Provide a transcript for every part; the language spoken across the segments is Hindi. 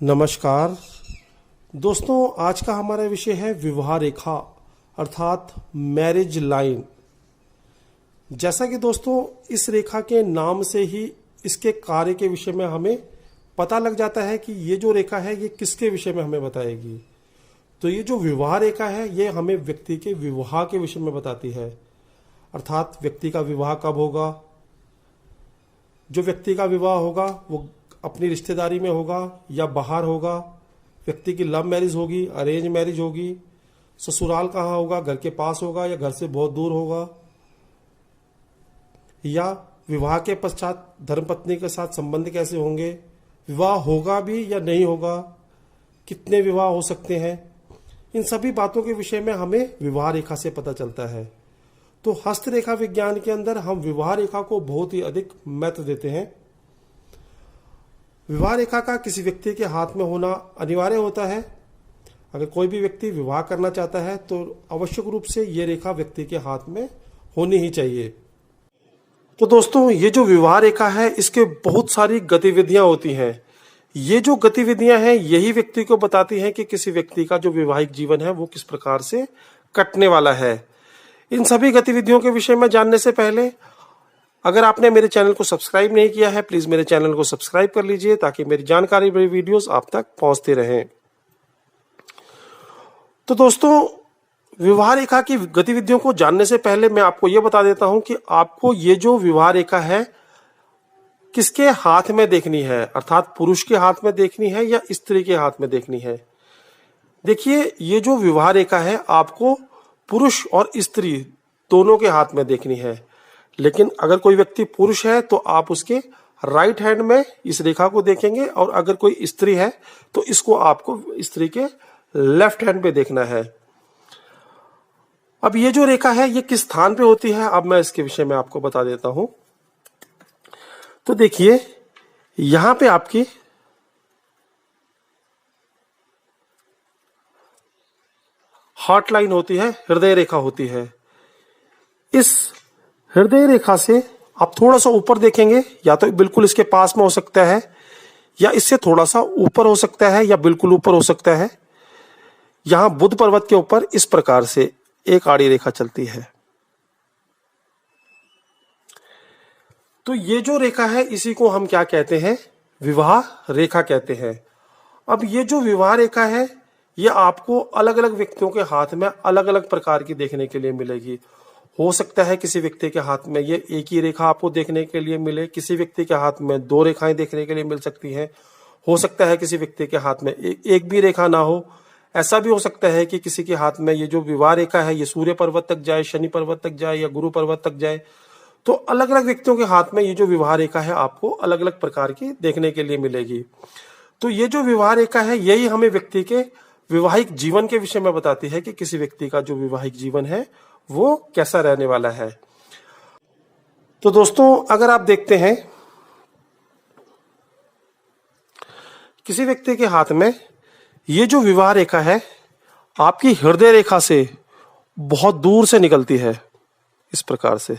नमस्कार दोस्तों, आज का हमारा विषय है विवाह रेखा अर्थात मैरिज लाइन। जैसा कि दोस्तों इस रेखा के नाम से ही इसके कार्य के विषय में हमें पता लग जाता है कि ये जो रेखा है ये किसके विषय में हमें बताएगी। तो ये जो विवाह रेखा है ये हमें व्यक्ति के विवाह के विषय में बताती है, अर्थात व्यक्ति का विवाह कब होगा। जो व्यक्ति का विवाह होगा वो अपनी रिश्तेदारी में होगा या बाहर होगा, व्यक्ति की लव मैरिज होगी, अरेंज मैरिज होगी, ससुराल कहाँ होगा, घर के पास होगा या घर से बहुत दूर होगा, या विवाह के पश्चात धर्मपत्नी के साथ संबंध कैसे होंगे, विवाह होगा भी या नहीं होगा, कितने विवाह हो सकते हैं। इन सभी बातों के विषय में हमें विवाह रेखा से पता चलता है। तो हस्तरेखा विज्ञान के अंदर हम विवाह रेखा को बहुत ही अधिक महत्व देते हैं। विवाह रेखा का किसी व्यक्ति के हाथ में होना अनिवार्य होता है। अगर कोई भी व्यक्ति विवाह करना चाहता है तो आवश्यक रूप से ये रेखा व्यक्ति के हाथ में होनी ही चाहिए। तो दोस्तों ये जो विवाह रेखा है इसके बहुत सारी गतिविधियां होती हैं। ये जो गतिविधियां हैं यही व्यक्ति को बताती हैं कि किसी व्यक्ति का जो वैवाहिक जीवन है वो किस प्रकार से कटने वाला है। इन सभी गतिविधियों के विषय में जानने से पहले अगर आपने मेरे चैनल को सब्सक्राइब नहीं किया है प्लीज मेरे चैनल को सब्सक्राइब कर लीजिए ताकि मेरी जानकारी भरी वीडियोस आप तक पहुंचते रहें। तो दोस्तों विवाह रेखा की गतिविधियों को जानने से पहले मैं आपको यह बता देता हूं कि आपको ये जो विवाह रेखा है किसके हाथ में देखनी है, अर्थात पुरुष के हाथ में देखनी है या स्त्री के हाथ में देखनी है। देखिए ये जो विवाह रेखा है आपको पुरुष और स्त्री दोनों के हाथ में देखनी है, लेकिन अगर कोई व्यक्ति पुरुष है तो आप उसके राइट हैंड में इस रेखा को देखेंगे और अगर कोई स्त्री है तो इसको आपको स्त्री के लेफ्ट हैंड पे देखना है। अब ये जो रेखा है ये किस स्थान पे होती है अब मैं इसके विषय में आपको बता देता हूं। तो देखिए यहां पे आपकी हार्ट लाइन होती है, हृदय रेखा होती है। इस हृदय रेखा से आप थोड़ा सा ऊपर देखेंगे, या तो बिल्कुल इसके पास में हो सकता है या इससे थोड़ा सा ऊपर हो सकता है या बिल्कुल ऊपर हो सकता है। यहां बुध पर्वत के ऊपर इस प्रकार से एक आड़ी रेखा चलती है। तो ये जो रेखा है इसी को हम क्या कहते हैं, विवाह रेखा कहते हैं। अब ये जो विवाह रेखा है ये आपको अलग अलग व्यक्तियों के हाथ में अलग अलग प्रकार की देखने के लिए मिलेगी। हो सकता है किसी व्यक्ति के हाथ में ये एक ही रेखा आपको देखने के लिए मिले, किसी व्यक्ति के हाथ में दो रेखाएं देखने के लिए मिल सकती हैं। हो सकता है किसी व्यक्ति के हाथ में एक भी रेखा ना हो। ऐसा भी हो सकता है कि किसी के हाथ में ये जो विवाह रेखा है ये सूर्य पर्वत तक जाए, शनि पर्वत तक जाए या गुरु पर्वत तक जाए। तो अलग अलग व्यक्तियों के हाथ में ये जो विवाह रेखा है आपको अलग अलग प्रकार की देखने के लिए मिलेगी। तो ये जो विवाह रेखा है यही हमें व्यक्ति के वैवाहिक जीवन के विषय में बताती है कि किसी व्यक्ति का जो वैवाहिक जीवन है वो कैसा रहने वाला है। तो दोस्तों अगर आप देखते हैं किसी व्यक्ति के हाथ में ये जो विवाह रेखा है आपकी हृदय रेखा से बहुत दूर से निकलती है इस प्रकार से,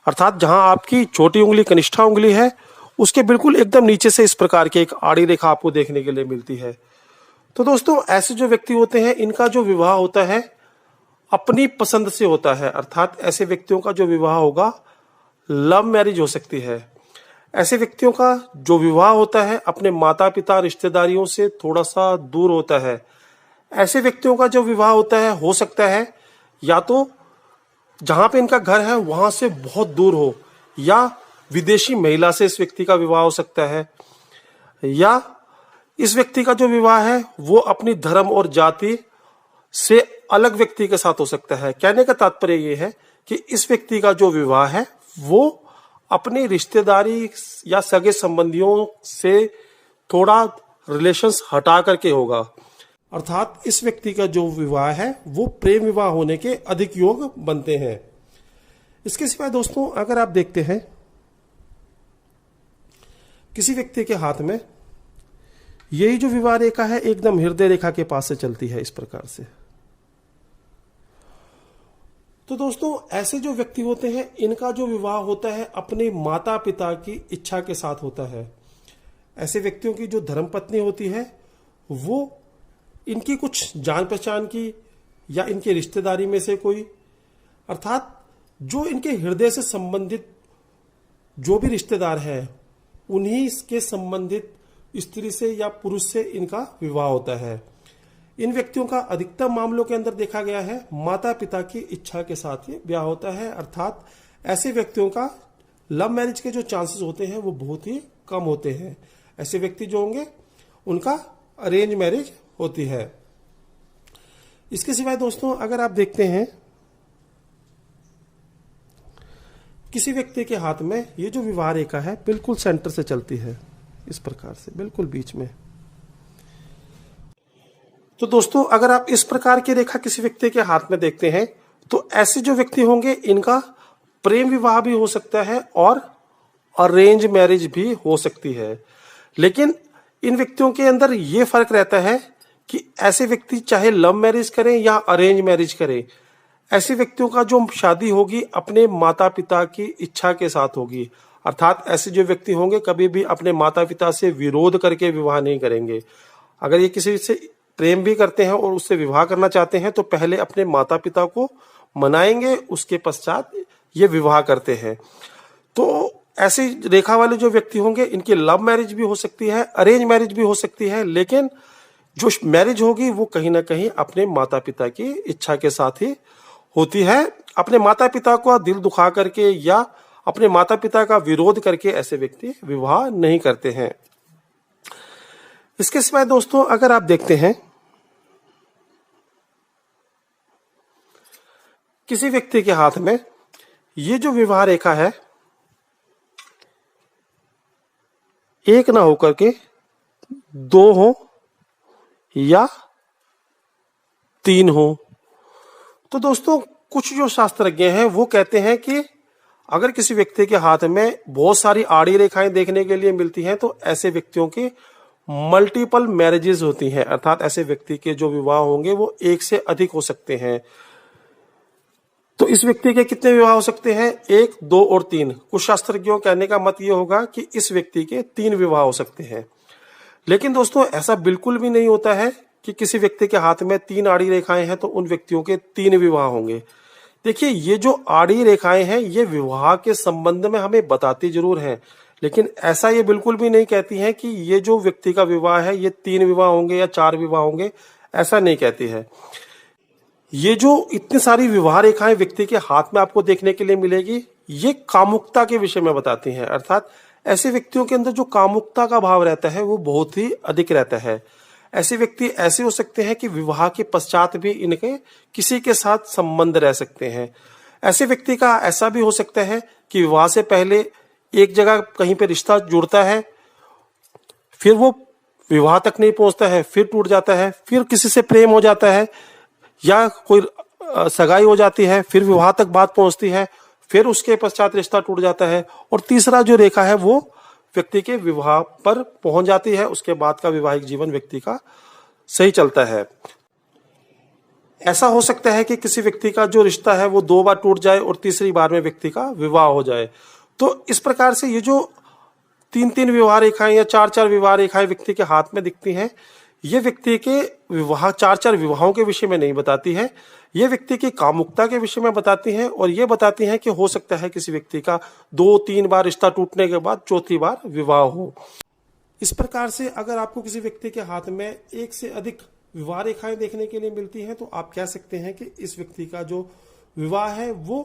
अर्थात जहां आपकी छोटी उंगली कनिष्ठा उंगली है उसके बिल्कुल एकदम नीचे से इस प्रकार की एक आड़ी रेखा आपको देखने के लिए मिलती है। तो दोस्तों ऐसे जो व्यक्ति होते हैं इनका जो विवाह होता है अपनी पसंद से होता है, अर्थात ऐसे व्यक्तियों का जो विवाह होगा लव मैरिज हो सकती है। ऐसे व्यक्तियों का जो विवाह होता है अपने माता पिता रिश्तेदारियों से थोड़ा सा दूर होता है। ऐसे व्यक्तियों का जो विवाह होता है हो सकता है या तो जहां पे इनका घर है वहां से बहुत दूर हो, या विदेशी महिला से इस व्यक्ति का विवाह हो सकता है, या इस व्यक्ति का जो विवाह है वो अपनी धर्म और जाति से अलग व्यक्ति के साथ हो सकता है। कहने का तात्पर्य ये है कि इस व्यक्ति का जो विवाह है वो अपनी रिश्तेदारी या सगे संबंधियों से थोड़ा रिलेशंस हटा करके होगा, अर्थात इस व्यक्ति का जो विवाह है वो प्रेम विवाह होने के अधिक योग बनते हैं। इसके सिवाय दोस्तों अगर आप देखते हैं किसी व्यक्ति के हाथ में यही जो विवाह रेखा है एकदम हृदय रेखा के पास से चलती है इस प्रकार से, तो दोस्तों ऐसे जो व्यक्ति होते हैं इनका जो विवाह होता है अपने माता पिता की इच्छा के साथ होता है। ऐसे व्यक्तियों की जो धर्मपत्नी होती है वो इनकी कुछ जान पहचान की या इनके रिश्तेदारी में से कोई, अर्थात जो इनके हृदय से संबंधित जो भी रिश्तेदार है उन्हीं के संबंधित स्त्री से या पुरुष से इनका विवाह होता है। इन व्यक्तियों का अधिकतम मामलों के अंदर देखा गया है माता पिता की इच्छा के साथ ये ब्याह होता है, अर्थात ऐसे व्यक्तियों का लव मैरिज के जो चांसेस होते हैं वो बहुत ही कम होते हैं। ऐसे व्यक्ति जो होंगे उनका अरेंज मैरिज होती है। इसके सिवाय दोस्तों अगर आप देखते हैं किसी व्यक्ति के हाथ में ये जो विवाह रेखा है बिल्कुल सेंटर से चलती है, इस प्रकार से बिल्कुल बीच में। तो दोस्तों अगर आप इस प्रकार की रेखा किसी व्यक्ति के हाथ में देखते हैं तो ऐसे जो व्यक्ति होंगे इनका प्रेम विवाह भी हो सकता है और अरेंज मैरिज भी हो सकती है। लेकिन इन व्यक्तियों के अंदर ये फर्क रहता है कि ऐसे व्यक्ति चाहे लव मैरिज करें या अरेंज मैरिज करें, ऐसे व्यक्तियों का जो शादी होगी अपने माता पिता की इच्छा के साथ होगी, अर्थात ऐसे जो व्यक्ति होंगे कभी भी अपने माता पिता से विरोध करके विवाह नहीं करेंगे। अगर ये किसी से प्रेम भी करते हैं और उससे विवाह करना चाहते हैं तो पहले अपने माता पिता को मनाएंगे, उसके पश्चात ये विवाह करते हैं। तो ऐसी रेखा वाले जो व्यक्ति होंगे इनकी लव मैरिज भी हो सकती है, अरेंज मैरिज भी हो सकती है, लेकिन जो मैरिज होगी वो कहीं ना कहीं अपने माता पिता की इच्छा के साथ ही होती है। अपने माता पिता को दिल दुखा करके या अपने माता पिता का विरोध करके ऐसे व्यक्ति विवाह नहीं करते हैं। इसके सिवाय दोस्तों अगर आप देखते हैं किसी व्यक्ति के हाथ में ये जो विवाह रेखा है एक ना होकर के दो हो या तीन हो, तो दोस्तों कुछ जो शास्त्रज्ञ हैं वो कहते हैं कि अगर किसी व्यक्ति के हाथ में बहुत सारी आड़ी रेखाएं देखने के लिए मिलती हैं तो ऐसे व्यक्तियों की मल्टीपल मैरिजेस होती हैं, अर्थात ऐसे व्यक्ति के जो विवाह होंगे वो एक से अधिक हो सकते हैं। तो इस व्यक्ति के कितने विवाह हो सकते हैं? 1, 2 और 3। कुछ शास्त्रज्ञों कहने का मत ये होगा कि इस व्यक्ति के 3 विवाह हो सकते हैं। लेकिन दोस्तों ऐसा बिल्कुल भी नहीं होता है कि किसी व्यक्ति के हाथ में 3 आड़ी रेखाएं हैं तो उन व्यक्तियों के 3 विवाह होंगे। देखिए ये जो आड़ी रेखाएं हैं ये विवाह के संबंध में हमें बताती जरूर हैं, लेकिन ऐसा ये बिल्कुल भी नहीं कहती है कि ये जो व्यक्ति का विवाह है ये 3 विवाह होंगे या 4 विवाह होंगे, ऐसा नहीं कहती है। ये जो इतनी सारी विवाह रेखाएं व्यक्ति के हाथ में आपको देखने के लिए मिलेगी ये कामुकता के विषय में बताती हैं, अर्थात ऐसे व्यक्तियों के अंदर जो कामुकता का भाव रहता है वो बहुत ही अधिक रहता है। ऐसे व्यक्ति ऐसे हो सकते हैं कि विवाह के पश्चात भी इनके किसी के साथ संबंध रह सकते हैं। ऐसे व्यक्ति का ऐसा भी हो सकता है कि विवाह से पहले एक जगह कहीं पे रिश्ता जुड़ता है, फिर वो विवाह तक नहीं पहुंचता है, फिर टूट जाता है, फिर किसी से प्रेम हो जाता है या कोई सगाई हो जाती है, फिर विवाह तक बात पहुंचती है, फिर उसके पश्चात रिश्ता टूट जाता है, और तीसरा जो रेखा है वो व्यक्ति के विवाह पर पहुंच जाती है। उसके बाद का वैवाहिक जीवन व्यक्ति का सही चलता है। ऐसा हो सकता है कि किसी व्यक्ति का जो रिश्ता है वो 2 बार टूट जाए और तीसरी बार में व्यक्ति का विवाह हो जाए। तो इस प्रकार से ये जो 3-3 विवाह रेखाएं या 4-4 विवाह रेखाएं व्यक्ति के हाथ में दिखती हैं, ये व्यक्ति के विवाह 4-4 विवाहों के विषय में नहीं बताती है, ये व्यक्ति की कामुकता के विषय में बताती हैं, और ये बताती हैं कि हो सकता है किसी व्यक्ति का 2-3 बार रिश्ता टूटने के बाद चौथी बार विवाह हो। इस प्रकार से अगर आपको किसी व्यक्ति के हाथ में एक से अधिक विवाह रेखाएं देखने के लिए मिलती हैं तो आप कह सकते हैं कि इस व्यक्ति का जो विवाह है वो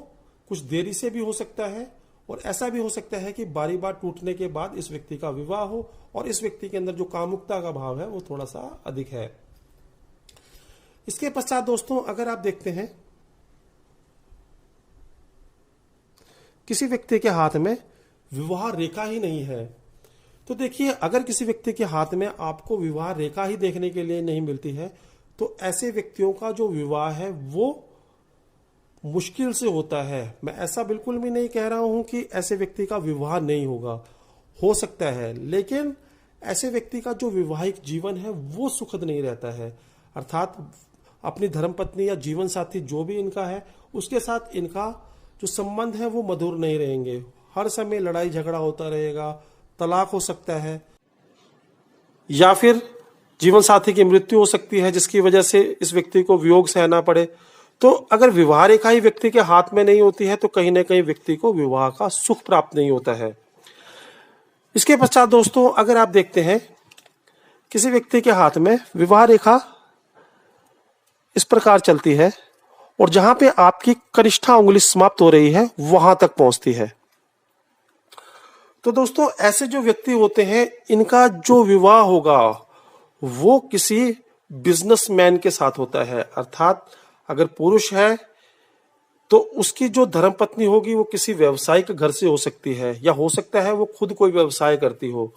कुछ देरी से भी हो सकता है, और ऐसा भी हो सकता है कि बारी बार टूटने के बाद इस व्यक्ति का विवाह हो और इस व्यक्ति के अंदर जो कामुकता का भाव है वो थोड़ा सा अधिक है। इसके पश्चात दोस्तों अगर आप देखते हैं किसी व्यक्ति के हाथ में विवाह रेखा ही नहीं है, तो देखिए अगर किसी व्यक्ति के हाथ में आपको विवाह रेखा ही देखने के लिए नहीं मिलती है तो ऐसे व्यक्तियों का जो विवाह है वो मुश्किल से होता है। मैं ऐसा बिल्कुल भी नहीं कह रहा हूं कि ऐसे व्यक्ति का विवाह नहीं होगा, हो सकता है, लेकिन ऐसे व्यक्ति का जो वैवाहिक जीवन है वो सुखद नहीं रहता है, अर्थात अपनी धर्मपत्नी या जीवन साथी जो भी इनका है उसके साथ इनका जो संबंध है वो मधुर नहीं रहेंगे। हर समय लड़ाई झगड़ा होता रहेगा, तलाक हो सकता है। या फिर जीवन साथी की मृत्यु हो सकती है जिसकी वजह से इस व्यक्ति को वियोग सहना पड़े। तो अगर विवाह रेखा ही व्यक्ति के हाथ में नहीं होती है तो कहीं ना कहीं व्यक्ति को विवाह का सुख प्राप्त नहीं होता है। इसके पश्चात दोस्तों, अगर आप देखते हैं किसी व्यक्ति के हाथ में विवाह रेखा इस प्रकार चलती है और जहां पे आपकी कनिष्ठा उंगली समाप्त हो रही है वहां तक पहुंचती है, तो दोस्तों ऐसे जो व्यक्ति होते हैं इनका जो विवाह होगा वो किसी बिजनेसमैन के साथ होता है। अर्थात अगर पुरुष है तो उसकी जो धर्मपत्नी होगी वो किसी व्यवसायिक घर से हो सकती है, या हो सकता है वो खुद कोई व्यवसाय करती हो।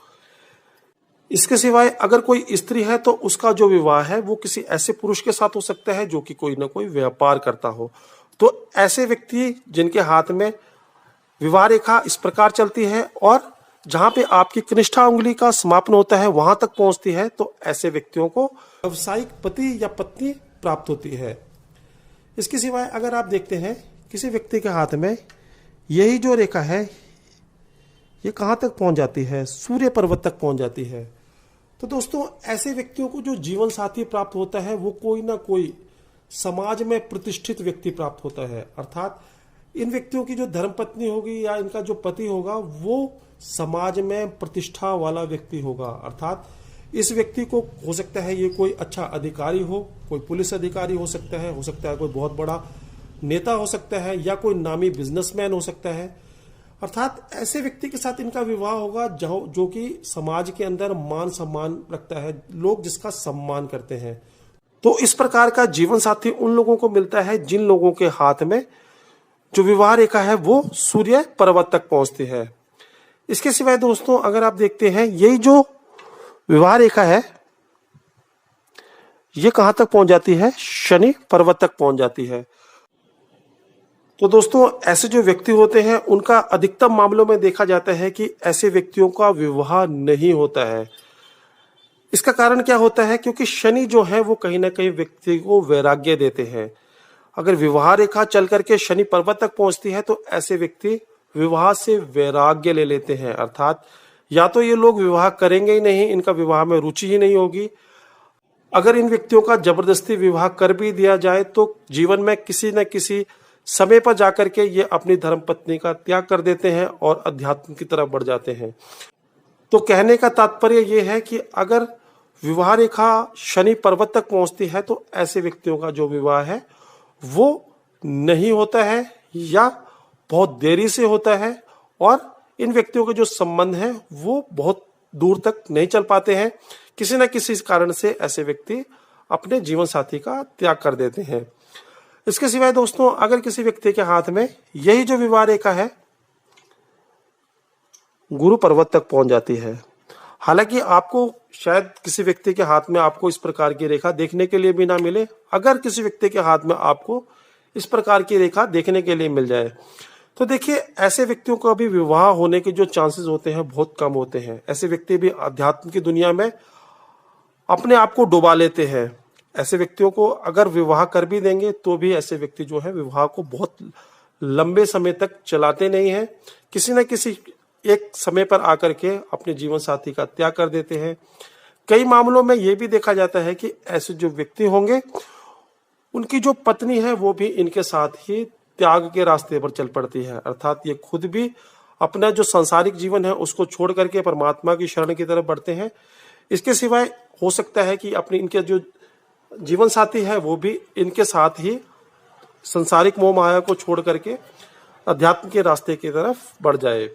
इसके सिवाय अगर कोई स्त्री है तो उसका जो विवाह है वो किसी ऐसे पुरुष के साथ हो सकता है जो कि कोई ना कोई व्यापार करता हो। तो ऐसे व्यक्ति जिनके हाथ में विवाह रेखा इस प्रकार चलती है और जहां पे आपकी कनिष्ठा उंगली का समापन होता है वहां तक पहुंचती है, तो ऐसे व्यक्तियों को व्यावसायिक पति या पत्नी प्राप्त होती है। इसके सिवाय अगर आप देखते हैं किसी व्यक्ति के हाथ में यही जो रेखा है ये कहां तक पहुंच जाती है, सूर्य पर्वत तक पहुंच जाती है, तो दोस्तों ऐसे व्यक्तियों को जो जीवन साथी प्राप्त होता है वो कोई ना कोई समाज में प्रतिष्ठित व्यक्ति प्राप्त होता है। अर्थात इन व्यक्तियों की जो धर्मपत्नी होगी या इनका जो पति होगा वो समाज में प्रतिष्ठा वाला व्यक्ति होगा। अर्थात इस व्यक्ति को हो सकता है ये कोई अच्छा अधिकारी हो, कोई पुलिस अधिकारी हो सकता है कोई बहुत बड़ा नेता हो सकता है, या कोई नामी बिजनेसमैन हो सकता है। अर्थात ऐसे व्यक्ति के साथ इनका विवाह होगा जो कि समाज के अंदर मान सम्मान रखता है, लोग जिसका सम्मान करते हैं। तो इस प्रकार का जीवन साथी उन लोगों को मिलता है जिन लोगों के हाथ में जो विवाह रेखा है वो सूर्य पर्वत तक पहुंचती है। इसके सिवाय दोस्तों अगर आप देखते हैं यही जो विवाह रेखा है ये कहां तक पहुंच जाती है, शनि पर्वत तक पहुंच जाती है। तो दोस्तों ऐसे जो व्यक्ति होते हैं उनका अधिकतम मामलों में देखा जाता है कि ऐसे व्यक्तियों का विवाह नहीं होता है। इसका कारण क्या होता है, क्योंकि शनि जो है वो कहीं ना कहीं व्यक्ति को वैराग्य देते हैं। अगर विवाह रेखा चल करके शनि पर्वत तक पहुंचती है तो ऐसे व्यक्ति विवाह से वैराग्य ले लेते हैं। अर्थात या तो ये लोग विवाह करेंगे ही नहीं, इनका विवाह में रुचि ही नहीं होगी। अगर इन व्यक्तियों का जबरदस्ती विवाह कर भी दिया जाए तो जीवन में किसी न किसी समय पर जाकर के ये अपनी धर्मपत्नी का त्याग कर देते हैं और अध्यात्म की तरफ बढ़ जाते हैं। तो कहने का तात्पर्य यह है कि अगर विवाह रेखा शनि पर्वत तक पहुंचती है तो ऐसे व्यक्तियों का जो विवाह है वो नहीं होता है या बहुत देरी से होता है, और इन व्यक्तियों के जो संबंध हैं वो बहुत दूर तक नहीं चल पाते हैं। किसी न किसी कारण से ऐसे व्यक्ति अपने जीवन साथी का त्याग कर देते हैं। इसके सिवाय दोस्तों अगर किसी व्यक्ति के हाथ में यही जो विवाह रेखा है गुरु पर्वत तक पहुंच जाती है, हालांकि आपको शायद किसी व्यक्ति के हाथ में आपको इस प्रकार की रेखा देखने के लिए भी ना मिले। अगर किसी व्यक्ति के हाथ में आपको इस प्रकार की रेखा देखने के लिए मिल जाए तो देखिए ऐसे व्यक्तियों का भी विवाह होने के जो चांसेस होते हैं बहुत कम होते हैं। ऐसे व्यक्ति भी अध्यात्म की दुनिया में अपने आप को डुबा लेते हैं। ऐसे व्यक्तियों को अगर विवाह कर भी देंगे तो भी ऐसे व्यक्ति जो है विवाह को बहुत लंबे समय तक चलाते नहीं हैं। किसी न किसी एक समय पर आकर के अपने जीवन साथी का त्याग कर देते हैं। कई मामलों में यह भी देखा जाता है कि ऐसे जो व्यक्ति होंगे उनकी जो पत्नी है वो भी इनके साथ ही त्याग के रास्ते पर चल पड़ती है। अर्थात ये खुद भी अपना जो सांसारिक जीवन है उसको छोड़ करके परमात्मा की शरण की तरफ बढ़ते हैं। इसके सिवाय हो सकता है कि अपने इनके जो जीवन साथी है वो भी इनके साथ ही संसारिक मोह माया को छोड़ करके अध्यात्म के रास्ते की तरफ बढ़ जाए।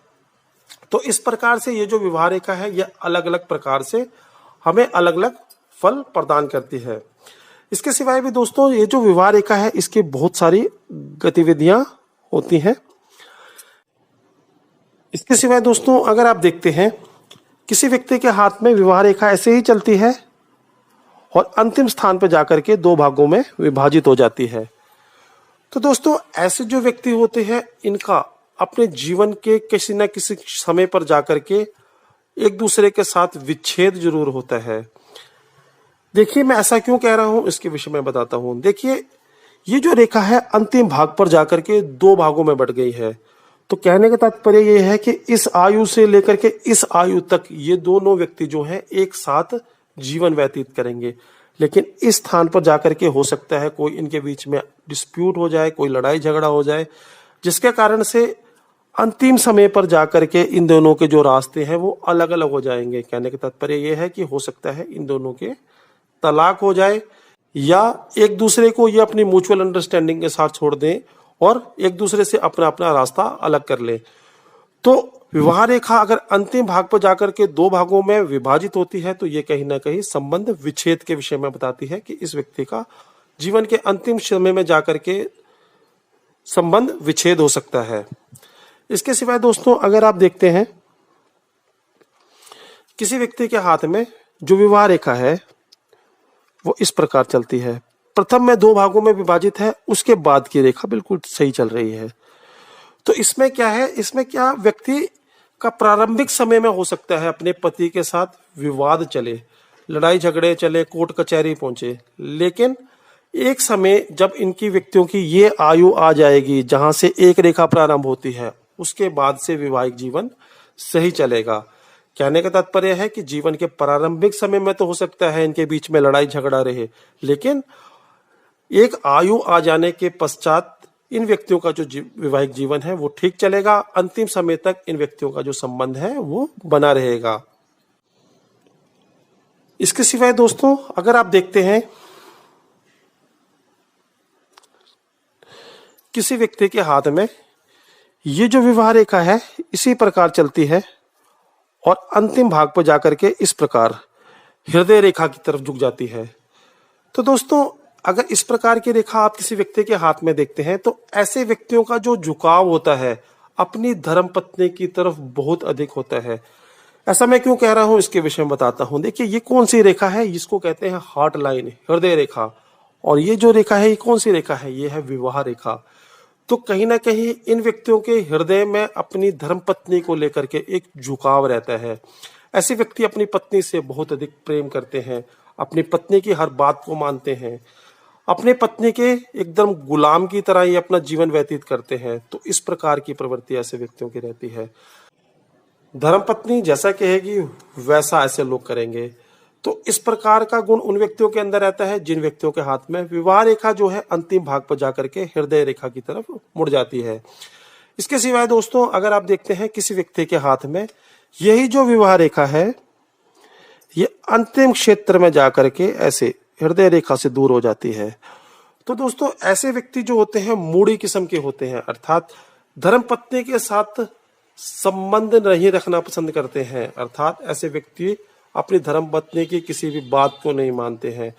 तो इस प्रकार से ये जो विवाह रेखा है ये अलग अलग प्रकार से हमें अलग अलग फल प्रदान करती है। इसके सिवाय भी दोस्तों ये जो विवाह रेखा है इसकी बहुत सारी गतिविधियां होती हैं। इसके सिवाय दोस्तों अगर आप देखते हैं किसी व्यक्ति के हाथ में विवाह रेखा ऐसे ही चलती है और अंतिम स्थान पर जाकर के दो भागों में विभाजित हो जाती है, तो दोस्तों ऐसे जो व्यक्ति होते हैं इनका अपने जीवन के किसी न किसी समय पर जाकर के एक दूसरे के साथ विच्छेद जरूर होता है। देखिए मैं ऐसा क्यों कह रहा हूं इसके विषय में बताता हूं। देखिए ये जो रेखा है अंतिम भाग पर जाकर के दो भागों में बट गई है। तो कहने का तात्पर्य ये है कि इस आयु से लेकर के इस आयु तक ये दोनों व्यक्ति जो हैं एक साथ जीवन व्यतीत करेंगे, लेकिन इस स्थान पर जाकर के हो सकता है कोई इनके बीच में डिस्प्यूट हो जाए, कोई लड़ाई झगड़ा हो जाए, जिसके कारण से अंतिम समय पर जाकर के इन दोनों के जो रास्ते हैं वो अलग अलग हो जाएंगे। कहने का तात्पर्य ये है कि हो सकता है इन दोनों के तलाक हो जाए, या एक दूसरे को ये अपनी म्यूचुअल अंडरस्टैंडिंग के साथ छोड़ दें और एक दूसरे से अपना अपना रास्ता अलग कर ले। तो विवाह रेखा अगर अंतिम भाग पर जाकर के दो भागों में विभाजित होती है तो ये कहीं ना कहीं संबंध विच्छेद के विषय में बताती है कि इस व्यक्ति का जीवन के अंतिम समय में जाकर के संबंध विच्छेद हो सकता है। इसके सिवाय दोस्तों अगर आप देखते हैं किसी व्यक्ति के हाथ में जो विवाह रेखा है वो इस प्रकार चलती है, प्रथम में दो भागों में विभाजित है, उसके बाद की रेखा बिल्कुल सही चल रही है। तो इसमें क्या है, इसमें क्या व्यक्ति का प्रारंभिक समय में हो सकता है अपने पति के साथ विवाद चले, लड़ाई झगड़े चले, कोर्ट कचहरी पहुंचे, लेकिन एक समय जब इनकी व्यक्तियों की ये आयु आ जाएगी जहां से एक रेखा प्रारंभ होती है, उसके बाद से वैवाहिक जीवन सही चलेगा। कहने का तात्पर्य है कि जीवन के प्रारंभिक समय में तो हो सकता है इनके बीच में लड़ाई झगड़ा रहे, लेकिन एक आयु आ जाने के पश्चात इन व्यक्तियों का जो वैवाहिक जीवन है वो ठीक चलेगा, अंतिम समय तक इन व्यक्तियों का जो संबंध है वो बना रहेगा। इसके सिवाय दोस्तों अगर आप देखते हैं किसी व्यक्ति के हाथ में ये जो विवाह रेखा है इसी प्रकार चलती है और अंतिम भाग पर जाकर के इस प्रकार हृदय रेखा की तरफ झुक जाती है। तो दोस्तों अगर इस प्रकार की रेखा आप किसी व्यक्ति के हाथ में देखते हैं तो ऐसे व्यक्तियों का जो झुकाव होता है अपनी धर्मपत्नी की तरफ बहुत अधिक होता है। ऐसा मैं क्यों कह रहा हूं इसके विषय में बताता हूं। देखिए ये कौन सी रेखा है, इसको कहते हैं हार्ट लाइन, हृदय रेखा। और ये जो रेखा है ये कौन सी रेखा है, ये है विवाह रेखा। तो कहीं ना कहीं इन व्यक्तियों के हृदय में अपनी धर्मपत्नी को लेकर के एक झुकाव रहता है। ऐसे व्यक्ति अपनी पत्नी से बहुत अधिक प्रेम करते हैं, अपनी पत्नी की हर बात को मानते हैं, अपने पत्नी के एकदम गुलाम की तरह ही अपना जीवन व्यतीत करते हैं। तो इस प्रकार की प्रवृत्ति ऐसे व्यक्तियों की रहती है। धर्मपत्नी जैसा कहेगी वैसा ऐसे लोग करेंगे। तो इस प्रकार का गुण उन व्यक्तियों के अंदर रहता है जिन व्यक्तियों के हाथ में विवाह रेखा जो है अंतिम भाग पर जाकर के हृदय रेखा की तरफ मुड़ जाती है। इसके सिवाय दोस्तों अगर आप देखते हैं किसी व्यक्ति के हाथ में यही जो विवाह रेखा है ये अंतिम क्षेत्र में जाकर के ऐसे हृदय रेखा से दूर हो जाती है, तो दोस्तों ऐसे व्यक्ति जो होते हैं मूढ़ी किस्म के होते हैं, अर्थात धर्मपत्नी के साथ संबंध नहीं रखना पसंद करते हैं। अर्थात ऐसे व्यक्ति अपनी धर्मपत्नी की किसी भी बात को नहीं मानते हैं,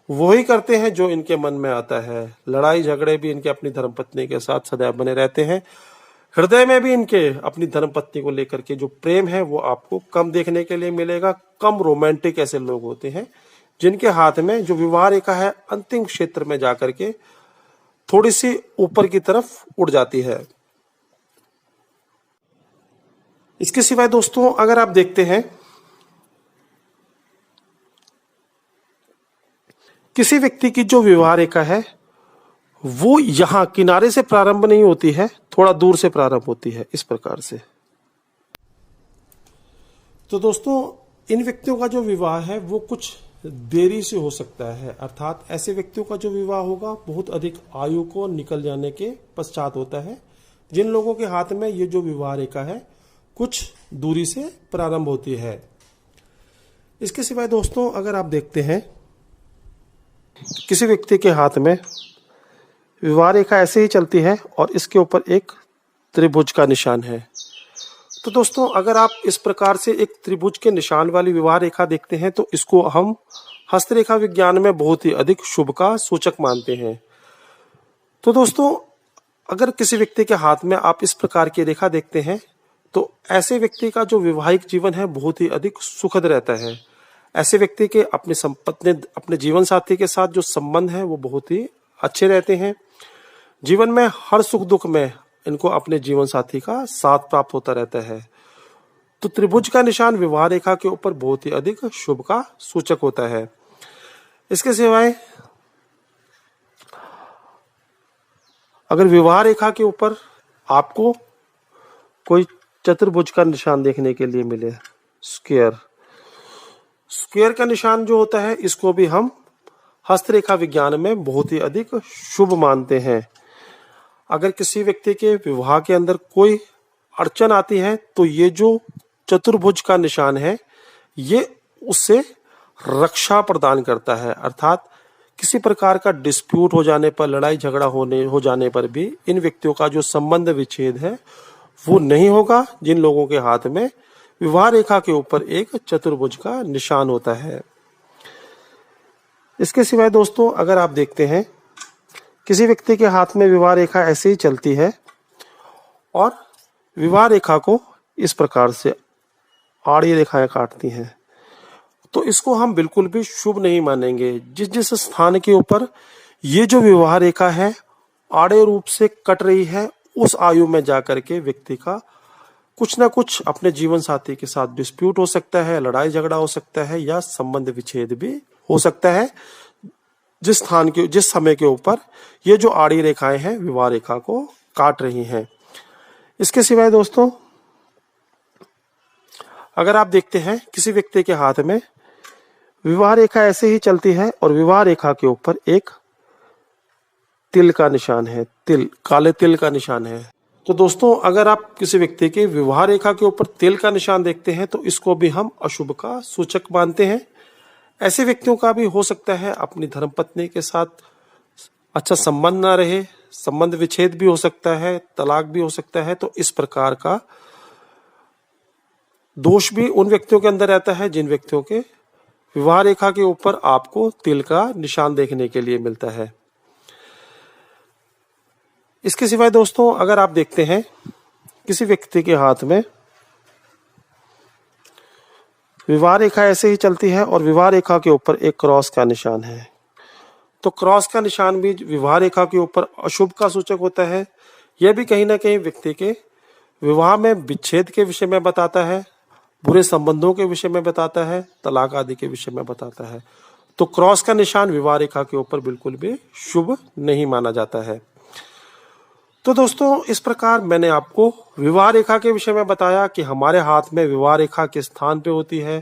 वही करते हैं जो इनके मन में आता है। लड़ाई झगड़े भी इनके अपनी धर्मपत्नी के साथ सदैव बने रहते हैं। हृदय में भी इनके अपनी धर्मपत्नी को लेकर के जो प्रेम है वो आपको कम देखने के लिए मिलेगा। कम रोमांटिक ऐसे लोग होते हैं जिनके हाथ में जो विवाह रेखा है अंतिम क्षेत्र में जाकर के थोड़ी सी ऊपर की तरफ उड़ जाती है। इसके सिवाय दोस्तों अगर आप देखते हैं किसी व्यक्ति की जो विवाह रेखा है वो यहां किनारे से प्रारंभ नहीं होती है, थोड़ा दूर से प्रारंभ होती है इस प्रकार से। तो दोस्तों इन व्यक्तियों का जो विवाह है वो कुछ देरी से हो सकता है। अर्थात ऐसे व्यक्तियों का जो विवाह होगा बहुत अधिक आयु को निकल जाने के पश्चात होता है। जिन लोगों के हाथ में ये जो विवाह रेखा है कुछ दूरी से प्रारंभ होती है। इसके सिवाय दोस्तों अगर आप देखते हैं किसी व्यक्ति के हाथ में विवाह रेखा ऐसे ही चलती है और इसके ऊपर एक त्रिभुज का निशान है, तो दोस्तों अगर आप इस प्रकार से एक त्रिभुज के निशान वाली विवाह रेखा देखते हैं तो इसको हम हस्तरेखा विज्ञान में बहुत ही अधिक शुभ का सूचक मानते हैं। तो दोस्तों अगर किसी व्यक्ति के हाथ में आप इस प्रकार की रेखा देखते हैं तो ऐसे व्यक्ति का जो वैवाहिक जीवन है बहुत ही अधिक सुखद रहता है। ऐसे व्यक्ति के अपने जीवन साथी के साथ जो संबंध है वो बहुत ही अच्छे रहते हैं। जीवन में हर सुख दुख में इनको अपने जीवन साथी का साथ प्राप्त होता रहता है। तो त्रिभुज का निशान विवाह रेखा के ऊपर बहुत ही अधिक शुभ का सूचक होता है। इसके सिवाय अगर विवाह रेखा के ऊपर आपको कोई चतुर्भुज का निशान देखने के लिए मिले, स्क्वायर। स्क्वायर का निशान जो होता है इसको भी हम हस्तरेखा विज्ञान में बहुत ही अधिक शुभ मानते हैं। अगर किसी व्यक्ति के विवाह के अंदर कोई अड़चन आती है तो ये जो चतुर्भुज का निशान है ये उससे रक्षा प्रदान करता है, अर्थात किसी प्रकार का डिस्प्यूट हो जाने पर, लड़ाई झगड़ा हो जाने पर भी इन व्यक्तियों का जो संबंध विच्छेद है वो नहीं होगा जिन लोगों के हाथ में विवाह रेखा के ऊपर एक चतुर्भुज का निशान होता है। इसके सिवाय दोस्तों अगर आप देखते हैं किसी व्यक्ति के हाथ में विवाह रेखा ऐसे ही चलती है और विवाह रेखा को इस प्रकार से आड़ी रेखाएं काटती हैं, तो इसको हम बिल्कुल भी शुभ नहीं मानेंगे। जिस जिस स्थान के ऊपर ये जो विवाह रेखा है आड़े रूप से कट रही है उस आयु में जाकर के व्यक्ति का कुछ ना कुछ अपने जीवन साथी के साथ डिस्प्यूट हो सकता है, लड़ाई झगड़ा हो सकता है या संबंध विच्छेद भी हो सकता है, जिस समय के ऊपर ये जो आड़ी रेखाएं हैं विवाह रेखा को काट रही हैं। इसके सिवाय दोस्तों अगर आप देखते हैं किसी व्यक्ति के हाथ में विवाह रेखा ऐसे ही चलती है और विवाह रेखा के ऊपर एक तिल का निशान है, काले तिल का निशान है, तो दोस्तों अगर आप किसी व्यक्ति के विवाह रेखा के ऊपर तिल का निशान देखते हैं तो इसको भी हम अशुभ का सूचक मानते हैं। ऐसे व्यक्तियों का भी हो सकता है अपनी धर्मपत्नी के साथ अच्छा संबंध ना रहे, संबंध विच्छेद भी हो सकता है, तलाक भी हो सकता है, तो इस प्रकार का दोष भी उन व्यक्तियों के अंदर रहता है जिन व्यक्तियों के विवाह रेखा के ऊपर आपको तिल का निशान देखने के लिए मिलता है। इसके सिवाय दोस्तों अगर आप देखते हैं किसी व्यक्ति के हाथ में विवाह रेखा ऐसे ही चलती है और विवाह रेखा के ऊपर एक क्रॉस का निशान है, तो क्रॉस का निशान भी विवाह रेखा के ऊपर अशुभ का सूचक होता है। यह भी कहीं ना कहीं व्यक्ति के विवाह में विच्छेद के विषय में बताता है, बुरे संबंधों के विषय में बताता है, तलाक आदि के विषय में बताता है। तो क्रॉस का निशान विवाह रेखा के ऊपर बिल्कुल भी शुभ नहीं माना जाता है। तो दोस्तों इस प्रकार मैंने आपको विवाह रेखा के विषय में बताया कि हमारे हाथ में विवाह रेखा किस स्थान पे होती है,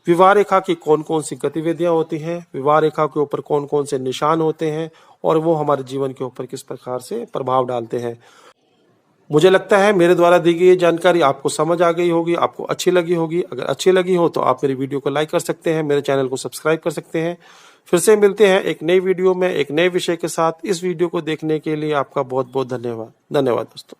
विवाह रेखा की कौन कौन सी गतिविधियां होती हैं, विवाह रेखा के ऊपर कौन कौन से निशान होते हैं और वो हमारे जीवन के ऊपर किस प्रकार से प्रभाव डालते हैं। मुझे लगता है मेरे द्वारा दी गई जानकारी आपको समझ आ गई होगी, आपको अच्छी लगी होगी। अगर अच्छी लगी हो तो आप मेरी वीडियो को लाइक कर सकते हैं, मेरे चैनल को सब्सक्राइब कर सकते हैं। फिर से मिलते हैं एक नई वीडियो में एक नए विषय के साथ। इस वीडियो को देखने के लिए आपका बहुत बहुत धन्यवाद दोस्तों।